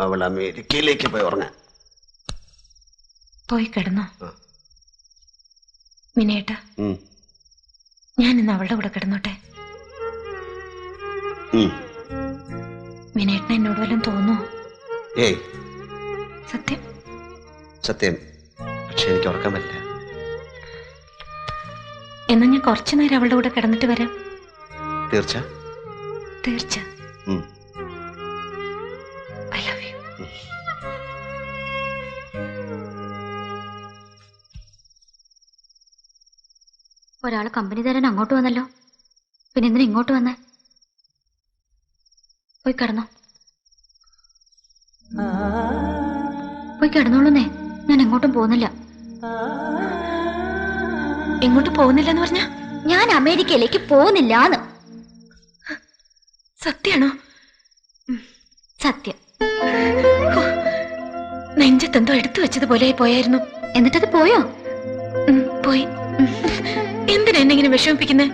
അവൾ അമേരിക്കയിലേക്ക് പോയി ഉറങ്ങാൻ. പോയി കിടന്നോ? മിനേട്ട, ഞാൻ ഇന്ന് അവളുടെ കൂടെ കിടന്നോട്ടെ? മിനേട്ടന് എന്നോട് വല്ലതും തോന്നുമോ? ഏയ്, സത്യം സത്യം. പക്ഷെ എനിക്ക് ഉറക്കാൻ പറ്റില്ല. എന്നാ ഞാൻ കുറച്ചു നേരം അവളുടെ കൂടെ കിടന്നിട്ട് വരാം. തീർച്ച? തീർച്ച. I love you. ഒരാള് കമ്പനി തരാൻ അങ്ങോട്ട് വന്നല്ലോ. പിന്നെ എന്തിനാ ഇങ്ങോട്ട് വന്നേ? പോയി കിടന്നോ. പോയി കിടന്നോളൂന്നേ. ഞാൻ എങ്ങോട്ടും പോകുന്നില്ല. എങ്ങോട്ടും പോകുന്നില്ലെന്ന് പറഞ്ഞ? ഞാൻ അമേരിക്കയിലേക്ക് പോകുന്നില്ലാന്ന്. സത്യാണോ? സത്യം. നെഞ്ചത്തെന്തോ എടുത്തു വെച്ചതുപോലെ പോയായിരുന്നു. എന്നിട്ടത് പോയോ? പോയി. എന്തിനാ എന്നെ ഇങ്ങനെ വിഷമിപ്പിക്കുന്നേ?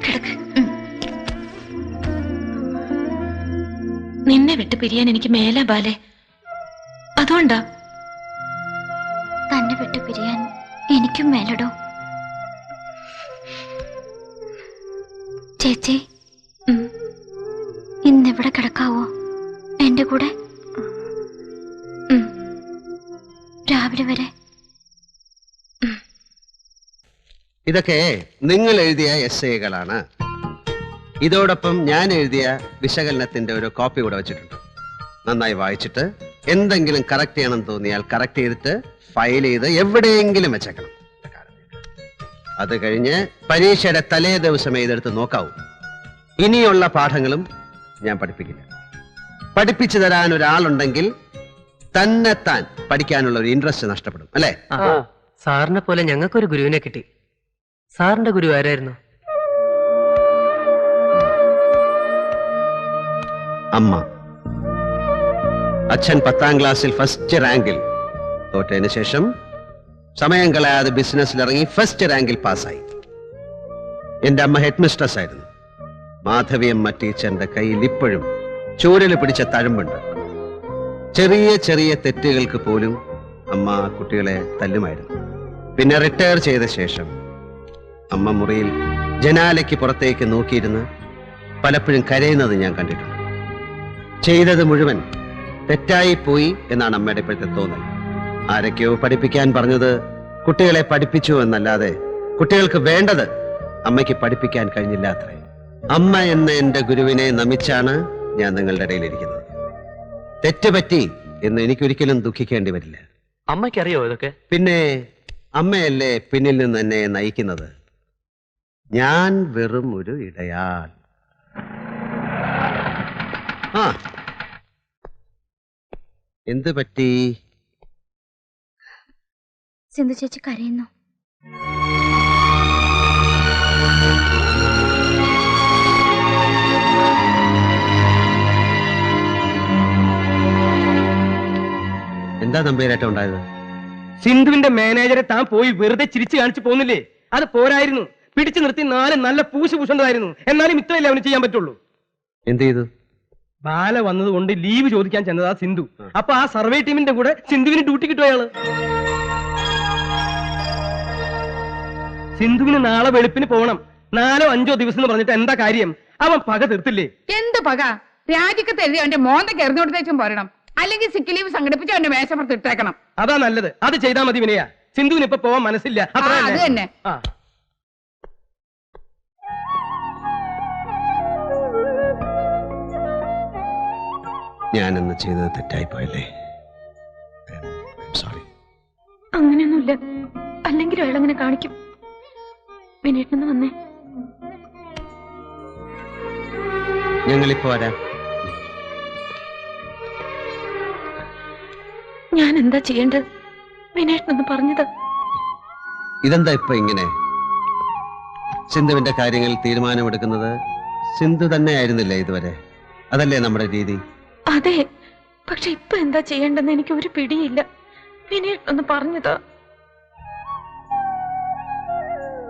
കിടക്ക്. നിന്നെ വിട്ട് പിരിയാൻ എനിക്ക് മേലാ ബാലെ. അതുകൊണ്ടാ. തന്നെ വിട്ട് പിരിയാൻ എനിക്കും മേലടോ. ചേച്ചി, ഇന്നിവിടെ കിടക്കാവോ എന്റെ കൂടെ? രാവിലെ വരെ. ഇതൊക്കെ നിങ്ങൾ എഴുതിയ എസ്സേകളാണ്. ഇതോടൊപ്പം ഞാൻ എഴുതിയ വിശകലനത്തിന്റെ ഒരു കോപ്പി കൂടെ വെച്ചിട്ടുണ്ട്. നന്നായി വായിച്ചിട്ട് എന്തെങ്കിലും കറക്റ്റ് ചെയ്യണം തോന്നിയാൽ കറക്റ്റ് ചെയ്തിട്ട് ഫയൽ ചെയ്ത് എവിടെയെങ്കിലും വെച്ചേക്കണം. അത് കഴിഞ്ഞ് പരീക്ഷയുടെ തലേ ദിവസമേ ഇതെടുത്ത് നോക്കാവൂ. ഇനിയുള്ള പാഠങ്ങളും ഞാൻ പഠിപ്പിക്കില്ല. പഠിപ്പിച്ചു തരാൻ ഒരാളുണ്ടെങ്കിൽ തന്നെത്താൻ പഠിക്കാനുള്ള ഒരു ഇൻട്രസ്റ്റ് നഷ്ടപ്പെടും. അല്ലേ? സാറിനെ പോലെ ഞങ്ങൾക്കൊരു ഗുരുവിനെ കിട്ടി. സാറിന്റെ ഗുരു ആരായിരുന്നു? അമ്മ. അച്ഛൻ 10ാം ക്ലാസ്സിൽ ഫസ്റ്റ് റാങ്കിൽ തോറ്റതിന് ശേഷം സമയം കളയാതെ ബിസിനസ്സിലിറങ്ങി ഫസ്റ്റ് റാങ്കിൽ പാസ്സായി. എന്റെ അമ്മ ഹെഡ് മിസ്ട്രസ് ആയിരുന്നു. മാധവിയമ്മ ടീച്ചറിന്റെ കയ്യിൽ ഇപ്പോഴും ചൂരല് പിടിച്ച തഴമ്പുണ്ട്. ചെറിയ ചെറിയ തെറ്റുകൾക്ക് പോലും അമ്മ കുട്ടികളെ തല്ലുമായിരുന്നു. പിന്നെ റിട്ടയർ ചെയ്ത ശേഷം അമ്മ മുറിയിൽ ജനാലയ്ക്ക് പുറത്തേക്ക് നോക്കിയിരുന്ന് പലപ്പോഴും കരയുന്നത് ഞാൻ കണ്ടിട്ടുണ്ട്. ചെയ്തത് മുഴുവൻ തെറ്റായി പോയി എന്നാണ് അമ്മയുടെ ഇപ്പോഴത്തെ തോന്നൽ. ആരൊക്കെയോ പഠിപ്പിക്കാൻ പറഞ്ഞത് കുട്ടികളെ പഠിപ്പിച്ചു എന്നല്ലാതെ കുട്ടികൾക്ക് വേണ്ടത് അമ്മയ്ക്ക് പഠിപ്പിക്കാൻ കഴിഞ്ഞില്ല അത്രേ. അമ്മ എന്ന എന്റെ ഗുരുവിനെ നമിച്ചാണ് ഞാൻ നിങ്ങളുടെ ഇടയിലിരിക്കുന്നത്. തെറ്റുപറ്റി എന്ന് എനിക്കൊരിക്കലും ദുഃഖിക്കേണ്ടി വരില്ല. അമ്മയ്ക്കറിയോ ഇതൊക്കെ? പിന്നെ അമ്മയല്ലേ പിന്നിൽ നിന്ന് എന്നെ നയിക്കുന്നത്. ഞാൻ വെറും ഒരു ഇടയാൾ. എന്ത് പറ്റി? സിന്ധു ചേച്ചി കരയുന്നു. എന്താ നമ്പേരേറ്റം ഉണ്ടായത്? സിന്ധുവിന്റെ മാനേജറെ താൻ പോയി വെറുതെ ചിരിച്ചു കാണിച്ചു പോകുന്നില്ലേ? അത് പോരായിരുന്നു. പിടിച്ചു നിർത്തി 4 നല്ല പൂശ് പൂശേണ്ടതായിരുന്നു. എന്നാലും ഇത്രയല്ലേ അവന് ചെയ്യാൻ പറ്റുള്ളൂ. എന്ത് ചെയ്തു? ബാല വന്നതുകൊണ്ട് ലീവ് ചോദിക്കാൻ ചെന്നതാ സിന്ധു. അപ്പൊ ആ സർവേ ടീമിന്റെ കൂടെ സിന്ധുവിന് ഡ്യൂട്ടി കിട്ടും അയാള്. സിന്ധുവിന് നാളെ വെളുപ്പിന് പോകണം. 4 or 5 ദിവസം എന്ന് പറഞ്ഞിട്ട് എന്താ കാര്യം? അവൻ പക തീർത്തില്ലേ? എന്ത് പക? രാജിക്കത്ത് എഴുതി അവന്റെ മോന്തയ്ക്ക് എറിഞ്ഞോടത്തേക്കും പറയണം. അല്ലെങ്കിൽ സിക്ക് ലീവ് സംഘടിപ്പിച്ച് അവന്റെ മേശപ്പുറത്ത് ഇട്ടേക്കണം. അതാ നല്ലത്. അത് ചെയ്താൽ മതി വിനയാ. സിന്ധുവിന് ഇപ്പൊ പോവാൻ മനസ്സില്ല. അത് തന്നെ. ഞാനെന്ന് ചെയ്തത് തെറ്റായി പോയല്ലേ? സോറി. അങ്ങനെയൊന്നുമില്ല. അല്ലെങ്കിലും അയാളങ്ങനെ കാണിക്കും. വിനേട്ടനെന്ന് വന്നേ. ഞങ്ങളിപ്പോ വരാം. ഞാൻ എന്താ ചെയ്യേണ്ടത്? വിനേട്ടനെന്ന് പറഞ്ഞത്. ഇതെന്താ ഇപ്പൊ ഇങ്ങനെ? സിന്ധുവിന്റെ കാര്യങ്ങൾ തീരുമാനമെടുക്കുന്നത് സിന്ധു തന്നെ ആയിരുന്നില്ലേ ഇതുവരെ? അതല്ലേ നമ്മുടെ രീതി? അതെ, പക്ഷെ ഇപ്പൊ എന്താ ചെയ്യേണ്ടെന്ന് എനിക്ക് ഒരു പിടിയില്ല. വിനേട്ടനെന്ന് പറഞ്ഞതാ.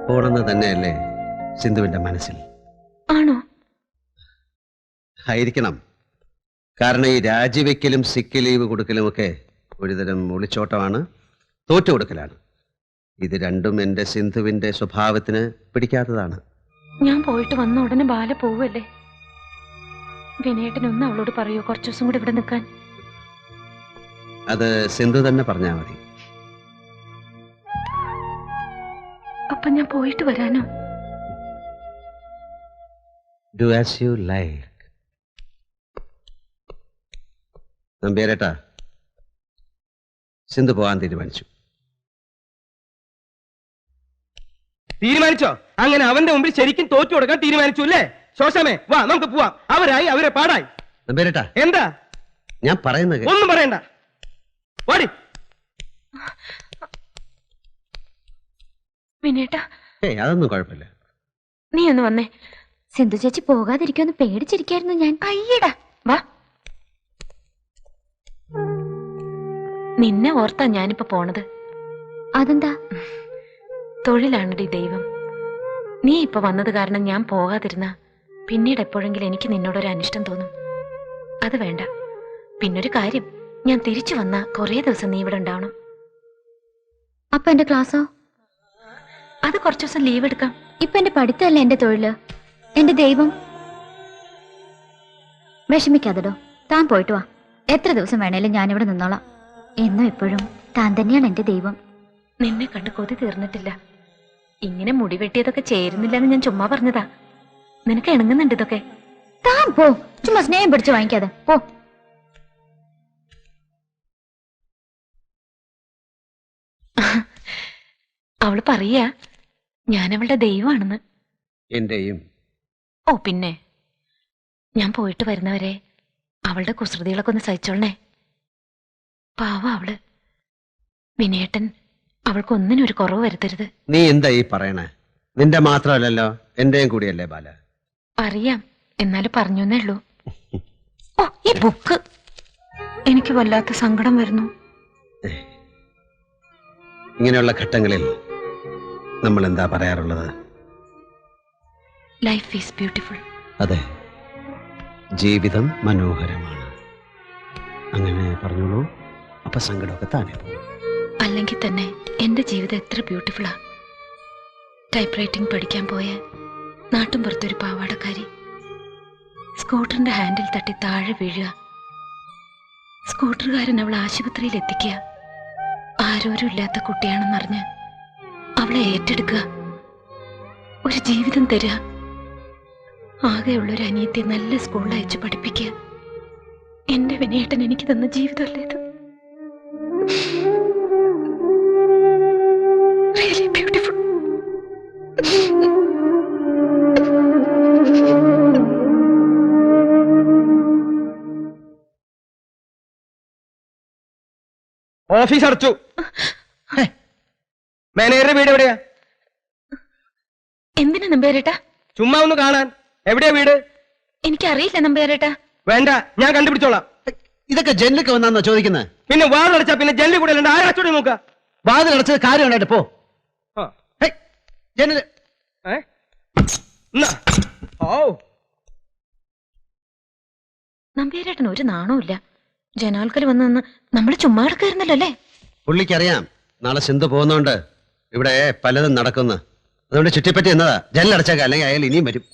പോണെന്ന് തന്നെയല്ലേ സിന്ധുവിന്റെ മനസ്സിൽ? ആണോ? ആയിരിക്കണം. കാരണം ഈ രാജിവെക്കലും സിക്ക് ലീവ് കൊടുക്കലും ഒക്കെ ഒരുതരം ഒളിച്ചോട്ടമാണ്, തോറ്റു കൊടുക്കലാണ്. ഇത് രണ്ടും എന്റെ സിന്ധുവിന്റെ സ്വഭാവത്തിന് പിടിക്കാത്തതാണ്. ഞാൻ പോയിട്ട് വന്ന ഉടനെ ബാല പോവല്ലേ? വിനയേട്ടനൊന്ന് അവളോട് പറയൂ കുറച്ചു ദിവസം കൂടി ഇവിടെ നിൽക്കാൻ. അത് സിന്ധു തന്നെ പറഞ്ഞാൽ മതി. അപ്പൊ ഞാൻ പോയിട്ട് വരാനോ? Do as you like. നമ്പ്യാരേട്ടാ, സിന്ധു പോകാൻ തീരുമാനിച്ചു. തീരുമാനിച്ചോ? അങ്ങനെ അവന്റെ മുമ്പിൽ ശരിക്കും തോറ്റു കൊടുക്കാൻ തീരുമാനിച്ചു അല്ലേ? ശോശമേ, വാ നമുക്ക് പോവാം. അവരായി, അവരെ പാടായി. നമ്പ്യാരേട്ടാ, എന്താ? ഞാൻ പറയുന്നത് ഒന്നും പറയണ്ട. വാടി. വിനയേട്ടാ, അതൊന്നും കുഴപ്പമില്ല. നീ ഒന്ന് വന്നേ. സിന്ധു ചേച്ചി പോകാതിരിക്കുമെന്ന് പേടിച്ചിരിക്കായിരുന്നു ഞാൻ. അയ്യടാ, വാ. നിന്നെ ഓർത്താ ഞാനിപ്പോ പോണത്. അതെന്താ? തൊഴിലാണടി ദൈവം. നീ ഇപ്പൊ വന്നത് കാരണം ഞാൻ പോകാതിരുന്ന പിന്നീട് എപ്പോഴെങ്കിലും എനിക്ക് നിന്നോടൊരു അനിഷ്ടം തോന്നും. അത് വേണ്ട. പിന്നൊരു കാര്യം, ഞാൻ തിരിച്ചു വന്ന കുറേ ദിവസം നീ ഇവിടെ ഉണ്ടാവണം. അപ്പൊ എന്റെ ക്ലാസ്സോ? അത് കുറച്ചു ദിവസം ലീവ് എടുക്കാം. ഇപ്പൊ എന്റെ പഠിത്തമല്ല എന്റെ തൊഴില്, എന്റെ ദൈവം. വിഷമിക്കാതെടോ, താൻ പോയിട്ട് വാ. എത്ര ദിവസം വേണേലും ഞാനിവിടെ നിന്നോളാം. എന്നും എപ്പോഴും താൻ തന്നെയാണ് എന്റെ ദൈവം. നിന്നെ കണ്ട് കൊതി തീർന്നിട്ടില്ല. ഇങ്ങനെ മുടി വെട്ടിയതൊക്കെ ചേരുന്നില്ലെന്ന് ഞാൻ ചുമ്മാ പറഞ്ഞതാ. നിനക്ക് ഇണങ്ങുന്നുണ്ട് ഇതൊക്കെ? താൻ പോ, ചുമ്മാ സ്നേഹം പിടിച്ച് വാങ്ങിക്കാതെ പോ. അവള് പറയാ ഞാനവളുടെ ദൈവമാണെന്ന്. എന്റെയും. ഓ പിന്നെ, ഞാൻ പോയിട്ട് വരുന്നവരെ അവളുടെ കുസൃതികളൊക്കെ ഒന്ന് സഹിച്ചോളണേ. പാവ അവള്. വിനയേട്ടൻ അവൾക്കൊന്നിനും ഒരു കുറവ് വരുത്തരുത്. നീ എന്താ ഈ പറയണേ? നിന്റെ മാത്രമല്ലല്ലോ, എന്റെയും കൂടിയല്ലേ ബാല. അറിയാം, എന്നാലും പറഞ്ഞേ ഉള്ളൂ. ഓ, ഈ ബുക്ക് എനിക്ക് വല്ലാത്ത സങ്കടം വരുന്നു. ഇങ്ങനെയുള്ള ഘട്ടങ്ങളിൽ നമ്മൾ എന്താ പറയാറുള്ളത്? Life is beautiful. അതെ, ജീവിതം മനോഹരമാണ്. അങ്ങനെ പറഞ്ഞോളൂ, അപ്പൊ സങ്കടമൊക്കെ താനെ പോകും. അല്ലെങ്കിൽ തന്നെ എന്റെ ജീവിതം എത്ര ബ്യൂട്ടിഫുള്ളാ. ടൈപ്പ് റൈറ്റിംഗ് പഠിക്കാൻ പോയ നാട്ടും പുറത്തൊരു പാവാടക്കാരി സ്കൂട്ടറിന്റെ ഹാൻഡിൽ തട്ടി താഴെ വീഴുക. സ്കൂട്ടറുകാരൻ അവളെ ആശുപത്രിയിൽ എത്തിക്കുക. ആരോരും ഇല്ലാത്ത കുട്ടിയാണെന്നറിഞ്ഞ് അവളെ ഏറ്റെടുക്കുക, ഒരു ജീവിതം തരിക. ആകെയുള്ളൊരു അനിയത്തെ നല്ല സ്കൂളിൽ അയച്ച് പഠിപ്പിക്കുക. എന്റെ വിനയേട്ടൻ എനിക്ക് തന്ന ജീവിതമല്ലേ ഇത്? Really beautiful. ഓഫീസ് അടച്ചു. മാനേജറുടെ വീട് എവിടെയാ? എന്തിനാ നമ്പ്യാരേട്ടാ? ചുമ്മാ ഒന്ന് കാണാൻ. എവിടെയാ വീട്? എനിക്കറിയില്ല നമ്പ്യാരേട്ടാ. വേണ്ട, ഞാൻ കണ്ടുപിടിച്ചോളാം. ഇതൊക്കെ ജനലൊക്കെ വന്നാന്നോ ചോദിക്കുന്നത്? പിന്നെ വാതിലടച്ചാ പിന്നെ ജനലിൽ കൂടെ അല്ലാണ്ട് ആരാച്ചോടെ നോക്കുക? വാതിലടച്ചത് കാര്യം ഉണ്ടായിട്ട് പോ. ആ. ജനല് ഏ? എന്നാ. ഓ, നമ്പ്യാരേട്ടൻ ഒരു നാണവുമില്ല. ജനാൽക്കൽ വന്ന് നിന്ന് നമ്മൾ ചുമ്മാ കിടക്കായിരുന്നല്ലോ അല്ലേ? പുള്ളിക്കറിയാം നാളെ സിന്ധു പോകുന്നോണ്ട് ഇവിടെ പലതും നടക്കുന്നു. അതുകൊണ്ട് ചുറ്റിപ്പറ്റി എന്നതാ. ജനലടച്ചേക്കാം, അല്ലെങ്കിൽ അയാൾ ഇനിയും വരും.